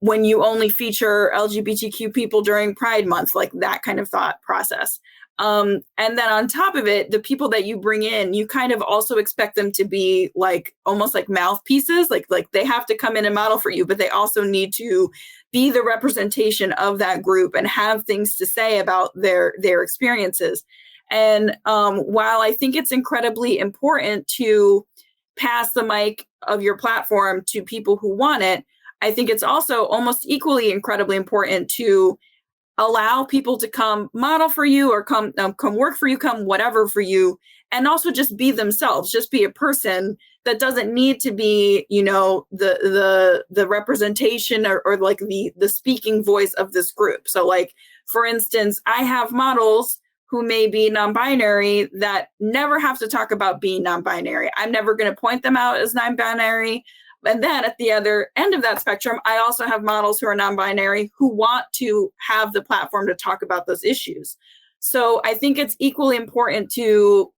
when you only feature LGBTQ people during Pride Month, like that kind of thought process. And then on top of it, the people that you bring in, you kind of also expect them to be like almost like mouthpieces, like they have to come in and model for you, but they also need to be the representation of that group and have things to say about their experiences. And while I think it's incredibly important to pass the mic of your platform to people who want it, I think it's also almost equally incredibly important to allow people to come model for you or come work for you, come whatever for you, and also just be themselves, just be a person that doesn't need to be, you know, the representation or like the speaking voice of this group. So like, for instance, I have models who may be non-binary that never have to talk about being non-binary. I'm never going to point them out as non-binary. And then at the other end of that spectrum, I also have models who are non-binary who want to have the platform to talk about those issues. So I think it's equally important to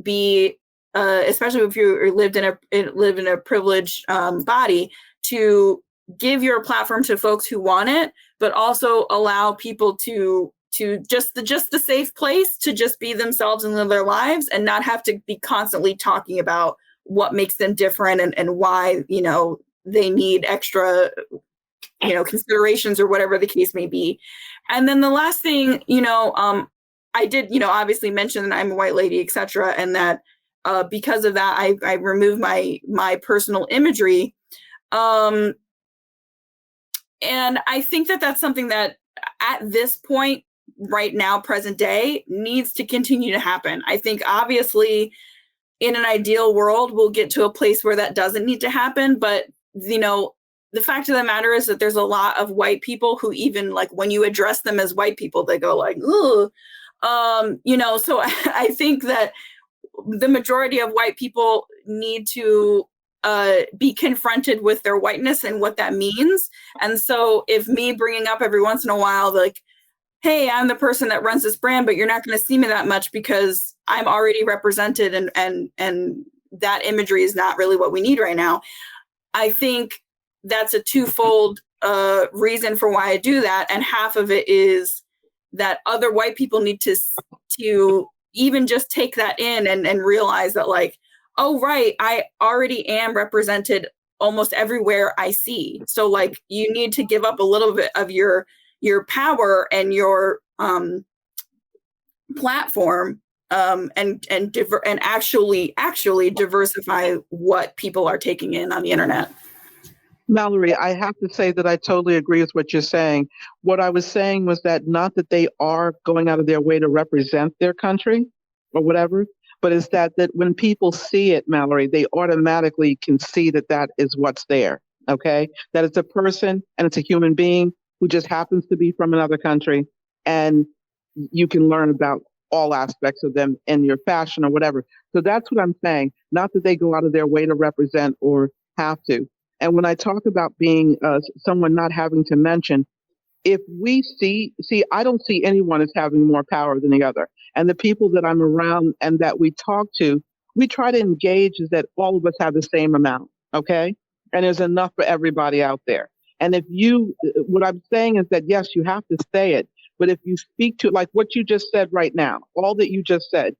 be, especially if you live in a privileged body, to give your platform to folks who want it, but also allow people to just the safe place to just be themselves and live their lives and not have to be constantly talking about what makes them different and why, you know, they need extra, you know, considerations or whatever the case may be. And then the last thing, you know, I did, you know, obviously mention that I'm a white lady, et cetera. And that because of that, I removed my personal imagery. And I think that that's something that at this point right now, present day, needs to continue to happen. I think obviously in an ideal world, we'll get to a place where that doesn't need to happen. But, you know, the fact of the matter is that there's a lot of white people who even like when you address them as white people, they go like, ooh, you know, so I think that the majority of white people need to be confronted with their whiteness and what that means. And so if me bringing up every once in a while, like, hey, I'm the person that runs this brand, but you're not going to see me that much because I'm already represented and that imagery is not really what we need right now. I think that's a twofold reason for why I do that. And half of it is that other white people need to even just take that in and realize that like, oh, right, I already am represented almost everywhere I see. So like you need to give up a little bit of your power and your platform and actually diversify what people are taking in on the internet. Mallory, I have to say that I totally agree with what you're saying. What I was saying was that not that they are going out of their way to represent their country or whatever, but it's that when people see it, Mallory, they automatically can see that is what's there, okay? That it's a person and it's a human being who just happens to be from another country, and you can learn about all aspects of them in your fashion or whatever. So that's what I'm saying, not that they go out of their way to represent or have to. And when I talk about being someone not having to mention, if we see, I don't see anyone as having more power than the other. And the people that I'm around and that we talk to, we try to engage is that all of us have the same amount, okay? And there's enough for everybody out there. And what I'm saying is that, yes, you have to say it, but if you speak to, like what you just said right now, all that you just said,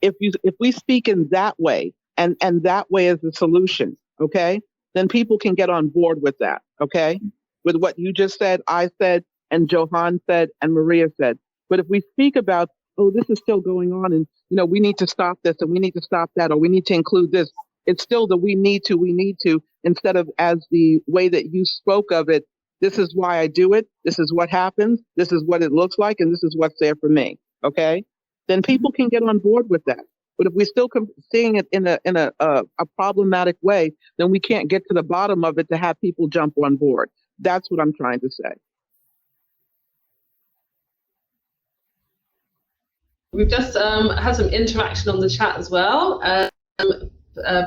if we speak in that way, and that way is the solution, okay, then people can get on board with that, okay, with what you just said, I said, and Johan said, and Maria said. But if we speak about, oh, this is still going on, and, you know, we need to stop this, and we need to stop that, or we need to include this, it's still the we need to, instead of as the way that you spoke of it, this is why I do it, this is what happens, this is what it looks like, and this is what's there for me, okay? Then people can get on board with that. But if we're still seeing it in a problematic way, then we can't get to the bottom of it to have people jump on board. That's what I'm trying to say. We've just had some interaction on the chat as well.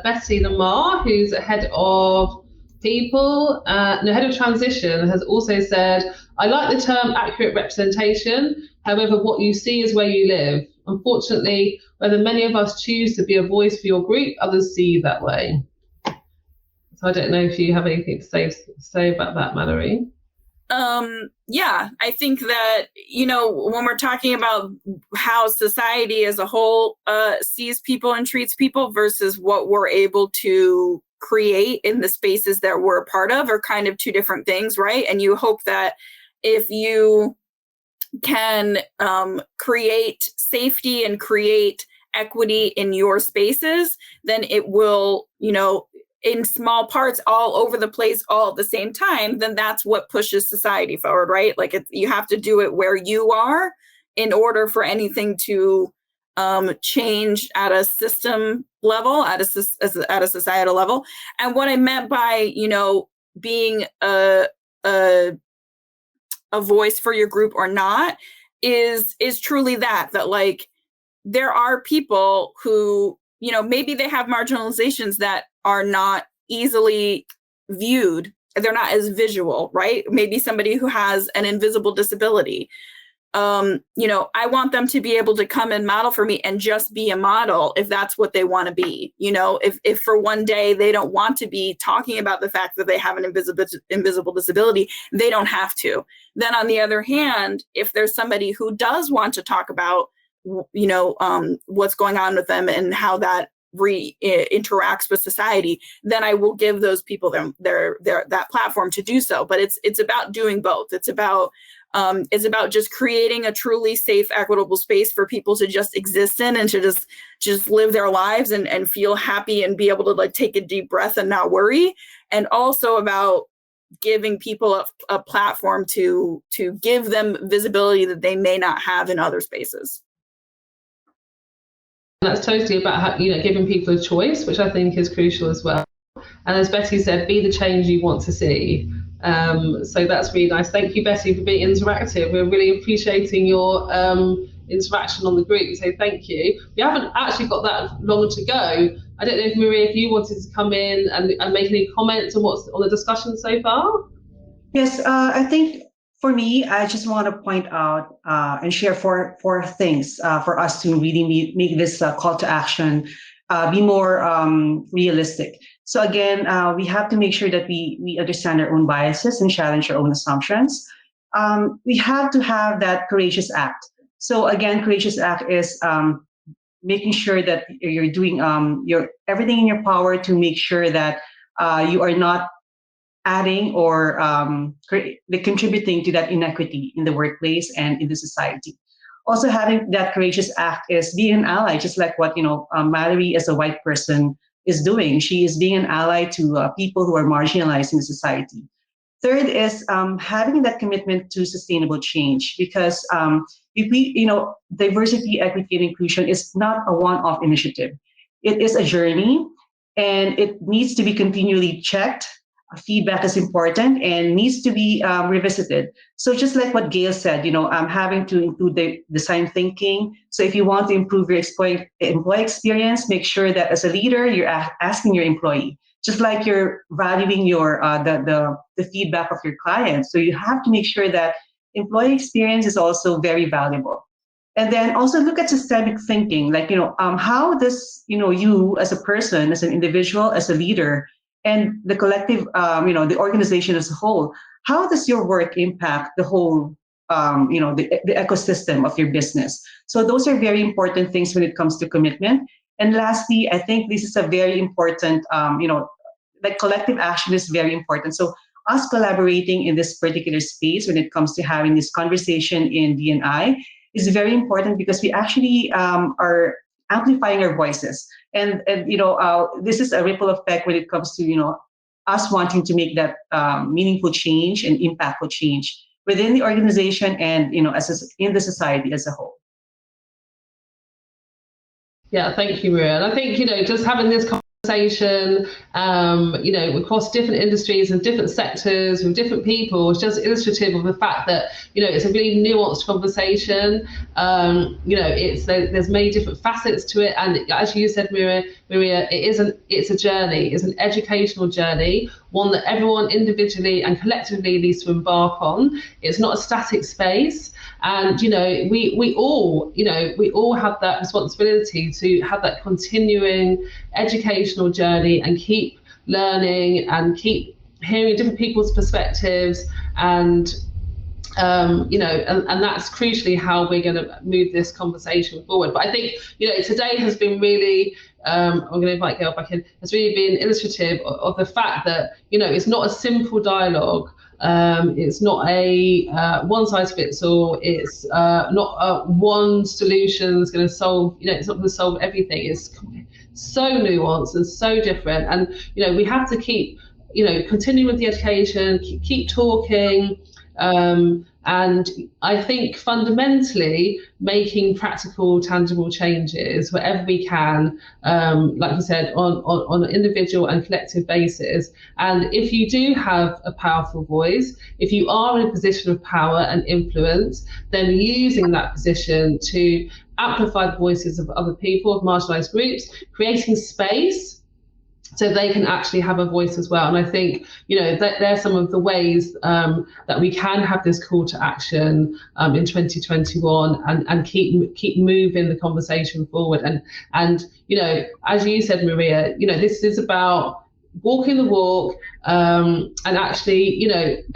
Bessie Lamar, who's head of people, head of transition, has also said, I like the term accurate representation. However, what you see is where you live. Unfortunately, whether many of us choose to be a voice for your group, others see you that way. So I don't know if you have anything to say about that, Mallory. Yeah, I think that, when we're talking about how society as a whole sees people and treats people versus what we're able to create in the spaces that we're a part of are kind of two different things, right? And you hope that if you can create safety and create equity in your spaces, then it will, in small parts all over the place all at the same time, then that's what pushes society forward, right? Like you have to do it where you are in order for anything to change at a system level, at a societal level. And what I meant by, being a voice for your group or not is truly that like there are people who, maybe they have marginalizations that are not easily viewed. They're not as visual, right? Maybe somebody who has an invisible disability. I want them to be able to come and model for me and just be a model if that's what they want to be. If for one day they don't want to be talking about the fact that they have an invisible disability, they don't have to. Then on the other hand, if there's somebody who does want to talk about, what's going on with them and how that interacts with society, then I will give those people their that platform to do so. But it's about doing both. It's about just creating a truly safe, equitable space for people to just exist in and to just live their lives and feel happy and be able to like take a deep breath and not worry. And also about giving people a platform to give them visibility that they may not have in other spaces. That's totally about how, giving people a choice, which I think is crucial as well. And as Betty said, be the change you want to see. So that's really nice. Thank you, Betty, for being interactive. We're really appreciating your interaction on the group. So thank you. We haven't actually got that long to go. I don't know if Maria, if you wanted to come in and make any comments on what's on the discussion so far. Yes, I think for me, I just want to point out and share four things for us to really make this call to action be more realistic. So again, we have to make sure that we understand our own biases and challenge our own assumptions. We have to have that courageous act. So again, courageous act is making sure that you're doing your everything in your power to make sure that you are not adding or contributing to that inequity in the workplace and in the society. Also, having that courageous act is being an ally, just like what Mallory, as a white person, is doing. She is being an ally to people who are marginalized in the society. Third is having that commitment to sustainable change, because if we, diversity, equity, and inclusion is not a one-off initiative. It is a journey, and it needs to be continually checked. Feedback is important and needs to be revisited. So just like what Gail said, having to include the design thinking. So if you want to improve your employee experience, make sure that as a leader, you're asking your employee, just like you're valuing your the feedback of your clients. So you have to make sure that employee experience is also very valuable. And then also look at systemic thinking, like, how does, you as a person, as an individual, as a leader, and the collective, the organization as a whole, how does your work impact the whole, the ecosystem of your business? So those are very important things when it comes to commitment. And lastly, I think this is a very important, like collective action is very important. So us collaborating in this particular space when it comes to having this conversation in D&I is very important, because we actually are amplifying our voices. And this is a ripple effect when it comes to, us wanting to make that meaningful change and impactful change within the organization and, in the society as a whole. Yeah, thank you, Maria. And I think, just having this conversation, across different industries and different sectors with different people is just illustrative of the fact that, it's a really nuanced conversation. There's many different facets to it. And as you said, Maria, it's a journey, it's an educational journey, one that everyone individually and collectively needs to embark on. It's not a static space. And, we all have that responsibility to have that continuing educational journey and keep learning and keep hearing different people's perspectives, and and that's crucially how we're going to move this conversation forward. But I think, today has been really, I'm going to invite Gail back in, has really been illustrative of the fact that, it's not a simple dialogue. It's not a one size fits all. It's not one solution is going to solve, it's not going to solve everything. It's so nuanced and so different. And, we have to keep, continue with the education, keep talking. And I think fundamentally making practical, tangible changes wherever we can, like you said, on an individual and collective basis. And if you do have a powerful voice, if you are in a position of power and influence, then using that position to amplify the voices of other people, of marginalised groups, creating space so they can actually have a voice as well. And I think, that they're some of the ways that we can have this call to action in 2021 and keep moving the conversation forward. And as you said, Maria, this is about walking the walk and actually,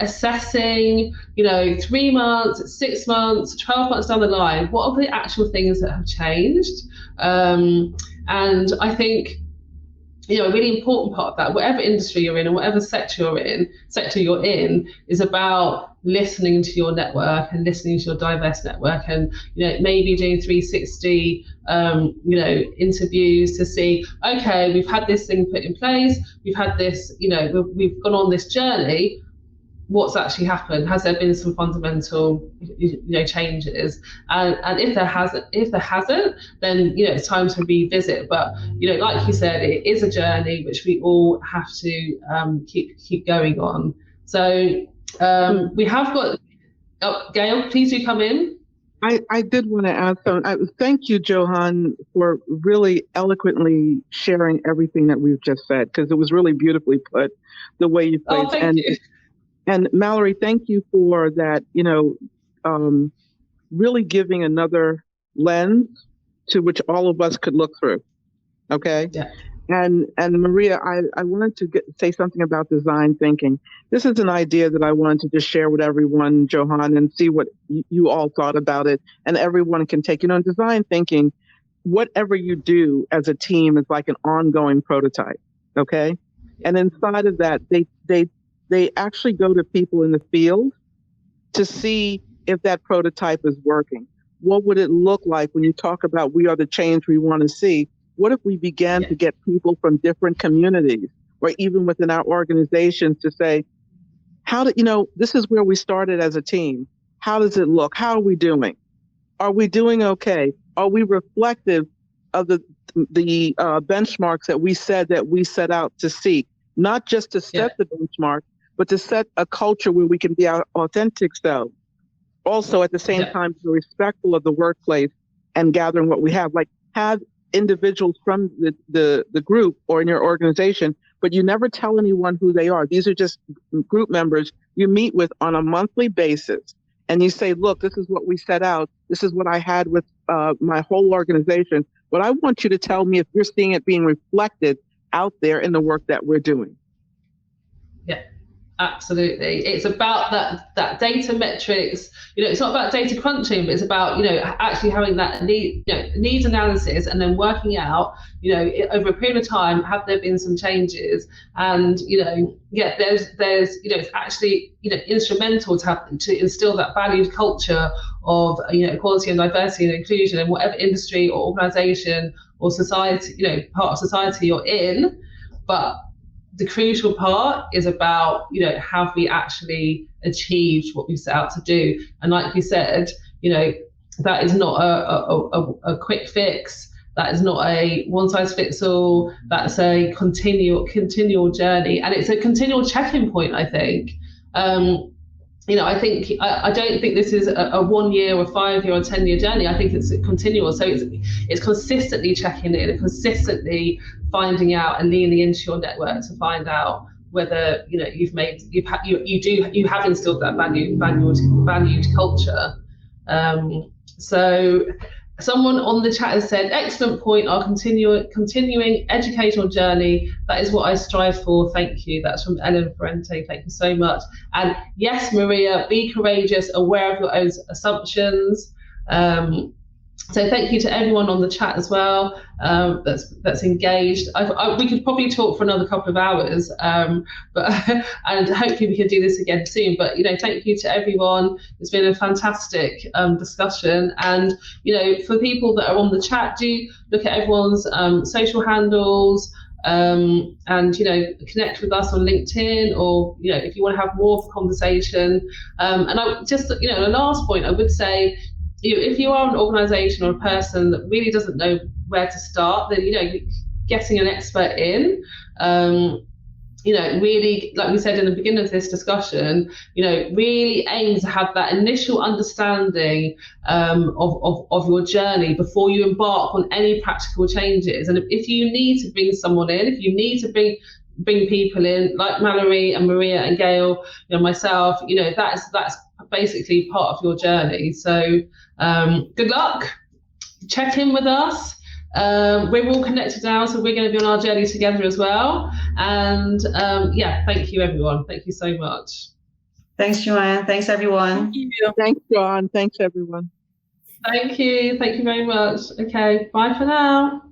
assessing, 3 months, 6 months, 12 months down the line, what are the actual things that have changed? And I think, a really important part of that, whatever industry you're in and whatever sector you're in, is about listening to your network and listening to your diverse network, and maybe doing 360 interviews to see, okay, we've had this thing put in place, we've had this, we've gone on this journey. What's actually happened? Has there been some fundamental, changes? And if there hasn't, then it's time to revisit. But like you said, it is a journey which we all have to keep going on. So we have got Gail. Please do come in. I did want to add something. Thank you, Johan, for really eloquently sharing everything that we've just said, because it was really beautifully put, the way you played. Oh, thank you. And Mallory, thank you for that, really giving another lens to which all of us could look through. Okay. Yeah. And Maria, I wanted to say something about design thinking. This is an idea that I wanted to just share with everyone, Johan, and see what you all thought about it. And everyone can take, in design thinking, whatever you do as a team is like an ongoing prototype. Okay. And inside of that, they actually go to people in the field to see if that prototype is working. What would it look like when you talk about we are the change we want to see? What if we began to get people from different communities or even within our organizations to say, this is where we started as a team. How does it look? How are we doing? Are we doing okay? Are we reflective of the benchmarks that we said that we set out to seek? Not just to set the benchmark, but to set a culture where we can be our authentic selves. Also, at the same time, be respectful of the workplace and gathering what we have. Like, have individuals from the group or in your organization, but you never tell anyone who they are. These are just group members you meet with on a monthly basis. And you say, look, this is what we set out. This is what I had with my whole organization. But I want you to tell me if you're seeing it being reflected out there in the work that we're doing. Yeah, absolutely. It's about that data metrics. It's not about data crunching, but it's about actually having that needs analysis and then working out over a period of time, have there been some changes? And there's it's actually instrumental to instill that valued culture of equality and diversity and inclusion in whatever industry or organization or society, part of society you're in. But the crucial part is about, have we actually achieved what we set out to do? And like you said, that is not a quick fix. That is not a one size fits all. That's a continual journey, and it's a continual check-in point, I think. I don't think this is a 1 year or 5 year or 10-year journey. I think it's continual. So it's consistently checking in and consistently finding out and leaning into your network to find out whether you have instilled that valued culture. So Someone on the chat has said, excellent point, our continuing educational journey. That is what I strive for. Thank you. That's from Ellen Ferrente. Thank you so much. And yes, Maria, be courageous, aware of your own assumptions. So thank you to everyone on the chat as well that's engaged. We could probably talk for another couple of hours, but and hopefully we can do this again soon. But thank you to everyone. It's been a fantastic discussion. And for people that are on the chat, do look at everyone's social handles. And connect with us on LinkedIn, or if you want to have more of a conversation. And I just the last point I would say, if you are an organisation or a person that really doesn't know where to start, then getting an expert in, really, like we said in the beginning of this discussion, really aim to have that initial understanding of your journey before you embark on any practical changes. And if you need to bring someone in, if you need to bring people in, like Mallory and Maria and Gail, myself, that's basically part of your journey. So good luck. Check in with us. We're all connected now, so we're going to be on our journey together as well. And thank you, everyone. Thank you so much. Thanks, Joanne. Thanks, everyone. Thank you. Thanks, John. Thanks, everyone. Thank you. Thank you very much. Okay, bye for now.